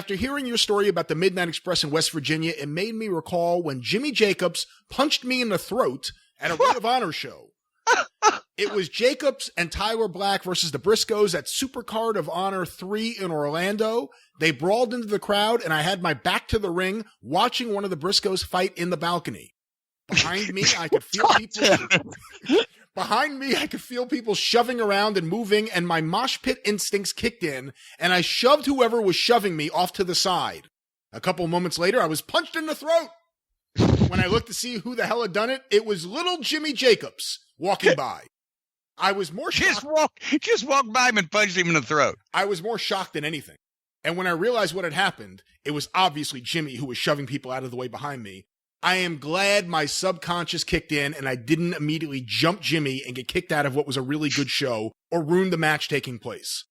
after hearing your story about the Midnight Express in West Virginia, it made me recall when Jimmy Jacobs punched me in the throat at a Ring of Honor show. It was Jacobs and Tyler Black versus the Briscoes at Supercard of Honor 3 in Orlando. They brawled into the crowd, and I had my back to the ring watching one of the Briscoes fight in the balcony. Behind me, I could feel people shoving around and moving, and my mosh pit instincts kicked in, and I shoved whoever was shoving me off to the side. A couple moments later, I was punched in the throat. When I looked to see who the hell had done it, it was little Jimmy Jacobs walking by. I was more shocked. Just walked by him and punched him in the throat. I was more shocked than anything. And when I realized what had happened, it was obviously Jimmy who was shoving people out of the way behind me. I am glad my subconscious kicked in and I didn't immediately jump Jimmy and get kicked out of what was a really good show or ruin the match taking place.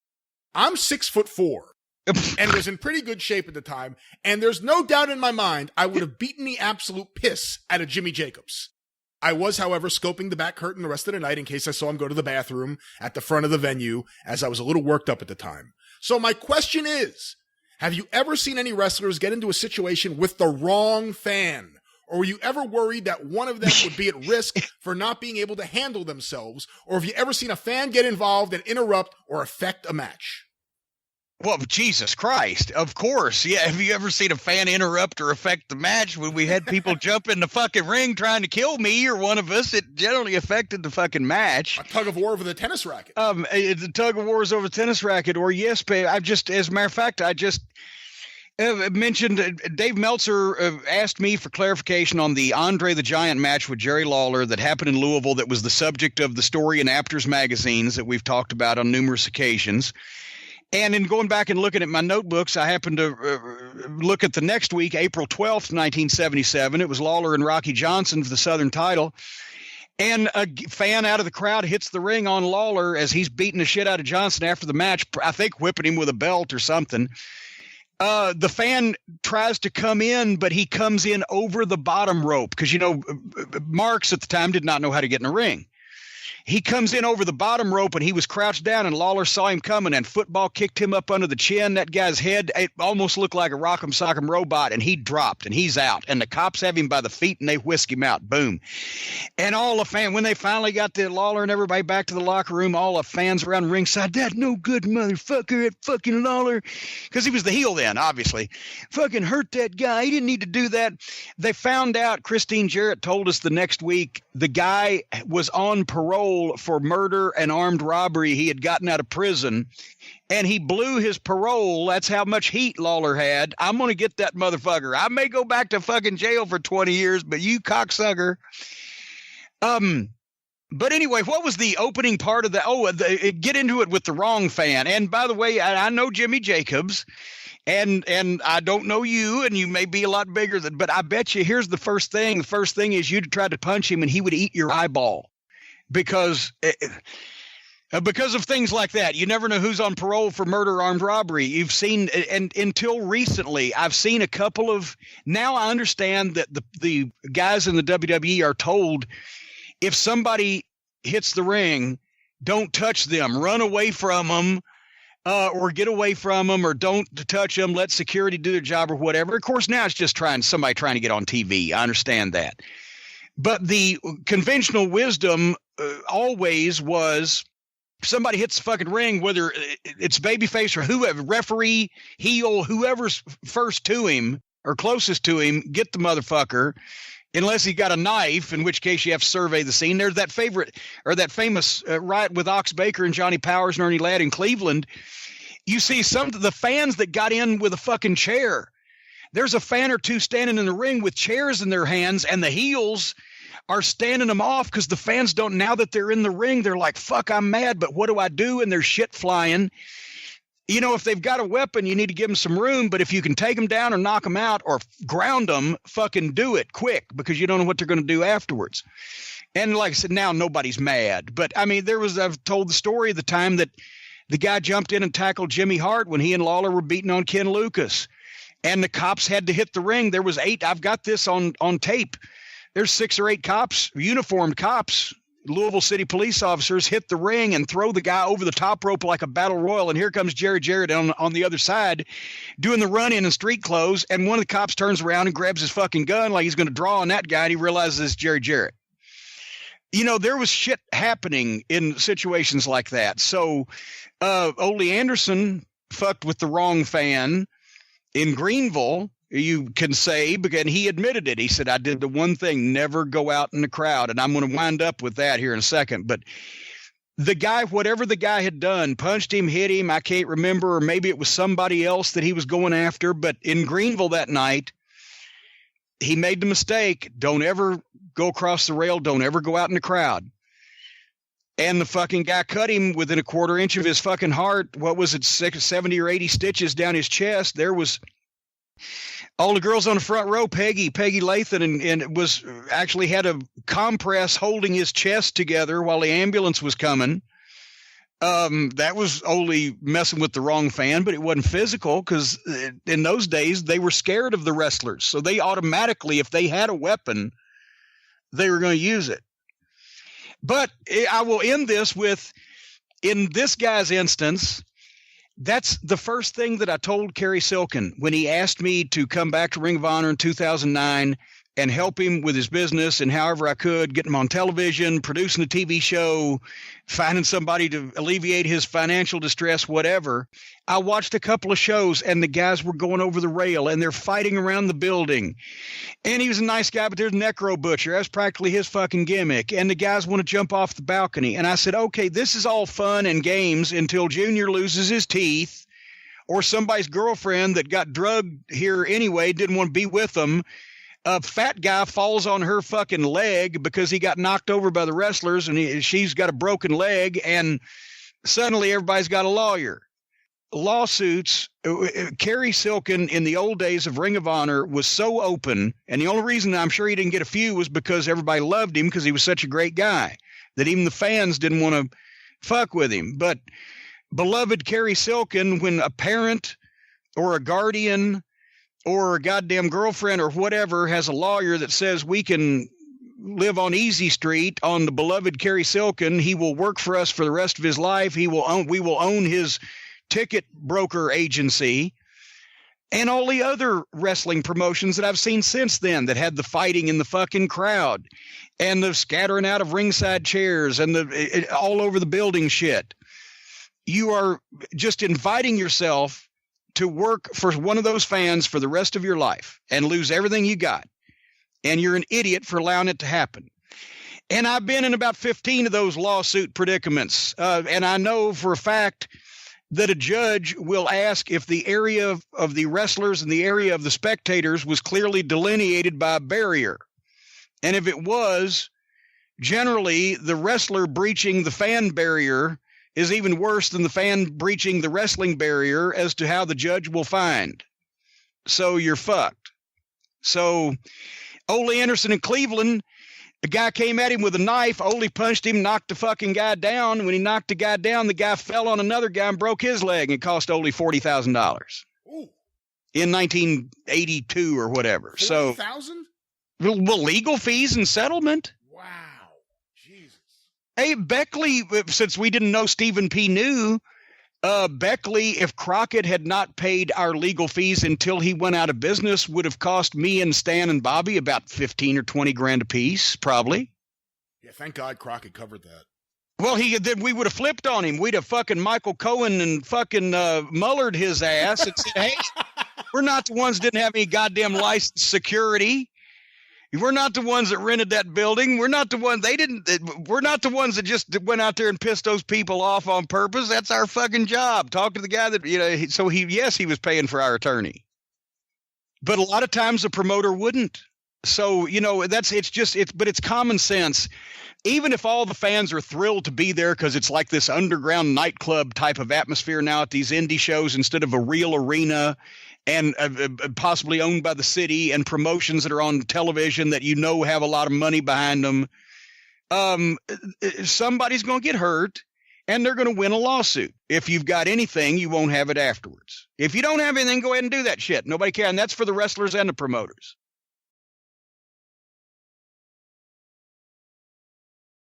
I'm 6'4" and was in pretty good shape at the time, and there's no doubt in my mind I would have beaten the absolute piss out of Jimmy Jacobs. I was, however, scoping the back curtain the rest of the night in case I saw him go to the bathroom at the front of the venue, as I was a little worked up at the time. So my question is, have you ever seen any wrestlers get into a situation with the wrong fan? Or were you ever worried that one of them would be at risk for not being able to handle themselves? Or have you ever seen a fan get involved and interrupt or affect a match? Well, Jesus Christ, of course. Yeah, have you ever seen a fan interrupt or affect the match when we had people jump in the fucking ring trying to kill me or one of us? It generally affected the fucking match. A tug of war over the tennis racket. The tug of war is over the tennis racket. Or yes, babe, as a matter of fact, I just mentioned Dave Meltzer asked me for clarification on the Andre the Giant match with Jerry Lawler that happened in Louisville that was the subject of the story in Afters magazines that we've talked about on numerous occasions. And in going back and looking at my notebooks, I happened to look at the next week, April 12th, 1977. It was Lawler and Rocky Johnson for the Southern title. And a fan out of the crowd hits the ring on Lawler as he's beating the shit out of Johnson after the match, I think whipping him with a belt or something. The fan tries to come in, but he comes in over the bottom rope because, Marks at the time did not know how to get in the ring. He comes in over the bottom rope and he was crouched down and Lawler saw him coming and football kicked him up under the chin. That guy's head, it almost looked like a Rock'em Sock'em robot, and he dropped and he's out. And the cops have him by the feet and they whisk him out. Boom. And all the fans, when they finally got the Lawler and everybody back to the locker room, all the fans around ringside, that no good motherfucker, that fucking Lawler, because he was the heel then, obviously, fucking hurt that guy. He didn't need to do that. They found out, Christine Jarrett told us the next week, the guy was on parole for murder and armed robbery. He had gotten out of prison and he blew his parole. That's how much heat Lawler had. I'm going to get that motherfucker. I may go back to fucking jail for 20 years, but you cocksucker. But anyway, what was the opening part of the, get into it with the wrong fan. And by the way, I know Jimmy Jacobs and I don't know you, and you may be a lot bigger than, but I bet you here's the first thing. The first thing is you'd try to punch him and he would eat your eyeball. Because of things like that. You never know who's on parole for murder or armed robbery. You've seen, and until recently, I've seen a couple of, now I understand that the guys in the WWE are told if somebody hits the ring, don't touch them, run away from them, or get away from them, or don't touch them, let security do their job or whatever. Of course, now it's just somebody trying to get on TV. I understand that. But the conventional wisdom always was somebody hits the fucking ring, whether it's babyface or whoever, referee, heel, whoever's first to him or closest to him, get the motherfucker, unless he got a knife, in which case you have to survey the scene. There's that famous riot with Ox Baker and Johnny Powers and Ernie Ladd in Cleveland. You see some of the fans that got in with a fucking chair. There's a fan or two standing in the ring with chairs in their hands, and the heels are standing them off because the fans don't, now that they're in the ring, they're like, fuck, I'm mad, but what do I do? And there's shit flying. If they've got a weapon, you need to give them some room, but if you can take them down or knock them out or ground them, fucking do it quick, because you don't know what they're going to do afterwards. And like I said, now nobody's mad. But I mean, I've told the story of the time that the guy jumped in and tackled Jimmy Hart when he and Lawler were beating on Ken Lucas. And the cops had to hit the ring. There was 8. I've got this on tape. There's 6 or 8 cops, uniformed cops, Louisville City police officers hit the ring and throw the guy over the top rope like a battle royal. And here comes Jerry Jarrett on the other side doing the run in street clothes. And one of the cops turns around and grabs his fucking gun like he's going to draw on that guy. And he realizes it's Jerry Jarrett. You know, there was shit happening in situations like that. So Ole Anderson fucked with the wrong fan in Greenville. You can say, and he admitted it. He said, I did the one thing, never go out in the crowd. And I'm going to wind up with that here in a second. But the guy, whatever the guy had done, punched him, hit him, I can't remember, or maybe it was somebody else that he was going after. But in Greenville that night, he made the mistake. Don't ever go across the rail. Don't ever go out in the crowd. And the fucking guy cut him within a quarter inch of his fucking heart. What was it, 70 or 80 stitches down his chest? There was all the girls on the front row, Peggy Lathan, and it was actually had a compress holding his chest together while the ambulance was coming. That was only messing with the wrong fan, but it wasn't physical because in those days they were scared of the wrestlers. So they automatically, if they had a weapon, they were going to use it. But I will end this with, in this guy's instance, that's the first thing that I told Kerry Silkin when he asked me to come back to Ring of Honor in 2009 and help him with his business and however I could, get him on television, producing a TV show, finding somebody to alleviate his financial distress, whatever. I watched a couple of shows and the guys were going over the rail and they're fighting around the building. And he was a nice guy, but there's Necro Butcher. That's practically his fucking gimmick. And the guys want to jump off the balcony. And I said, okay, this is all fun and games until Junior loses his teeth or somebody's girlfriend that got drugged here anyway didn't want to be with them. A fat guy falls on her fucking leg because he got knocked over by the wrestlers and she's got a broken leg. And suddenly everybody's got a lawyer. Lawsuits. Kerry Silkin in the old days of Ring of Honor was so open. And the only reason I'm sure he didn't get a few was because everybody loved him because he was such a great guy that even the fans didn't want to fuck with him. But beloved Kerry Silkin, when a parent or a guardian or a goddamn girlfriend or whatever has a lawyer that says we can live on Easy Street on the beloved Kerry Silkin, he will work for us for the rest of his life. We will own his ticket broker agency and all the other wrestling promotions that I've seen since then that had the fighting in the fucking crowd and the scattering out of ringside chairs and all over the building shit. You are just inviting yourself to work for one of those fans for the rest of your life and lose everything you got. And you're an idiot for allowing it to happen. And I've been in about 15 of those lawsuit predicaments. And I know for a fact that a judge will ask if the area of the wrestlers and the area of the spectators was clearly delineated by a barrier. And if it was, generally the wrestler breaching the fan barrier is even worse than the fan breaching the wrestling barrier as to how the judge will find. So you're fucked. So Ole Anderson in Cleveland, a guy came at him with a knife. Ole punched him, knocked the fucking guy down. When he knocked the guy down, the guy fell on another guy and broke his leg. And it cost Ole $40,000 in 1982 or whatever. 40,000? So, well, legal fees and settlement. Wow. Jesus. Hey, Beckley, since we didn't know Stephen P. knew, Beckley, if Crockett had not paid our legal fees until he went out of business, would have cost me and Stan and Bobby about 15 or 20 grand a piece, probably. Yeah, thank God Crockett covered that. Well, then we would have flipped on him. We'd have fucking Michael Cohen and fucking mullered his ass and said, hey, we're not the ones that didn't have any goddamn licensed security. We're not the ones that rented that building. We're not the ones that just went out there and pissed those people off on purpose. That's our fucking job. Talk to the guy that, so he was paying for our attorney. But a lot of times the promoter wouldn't. So, but it's common sense. Even if all the fans are thrilled to be there because it's like this underground nightclub type of atmosphere now at these indie shows instead of a real arena, and possibly owned by the city and promotions that are on television that have a lot of money behind them, somebody's going to get hurt and they're going to win a lawsuit. If you've got anything, you won't have it afterwards. If you don't have anything, go ahead and do that shit. Nobody cares. And that's for the wrestlers and the promoters.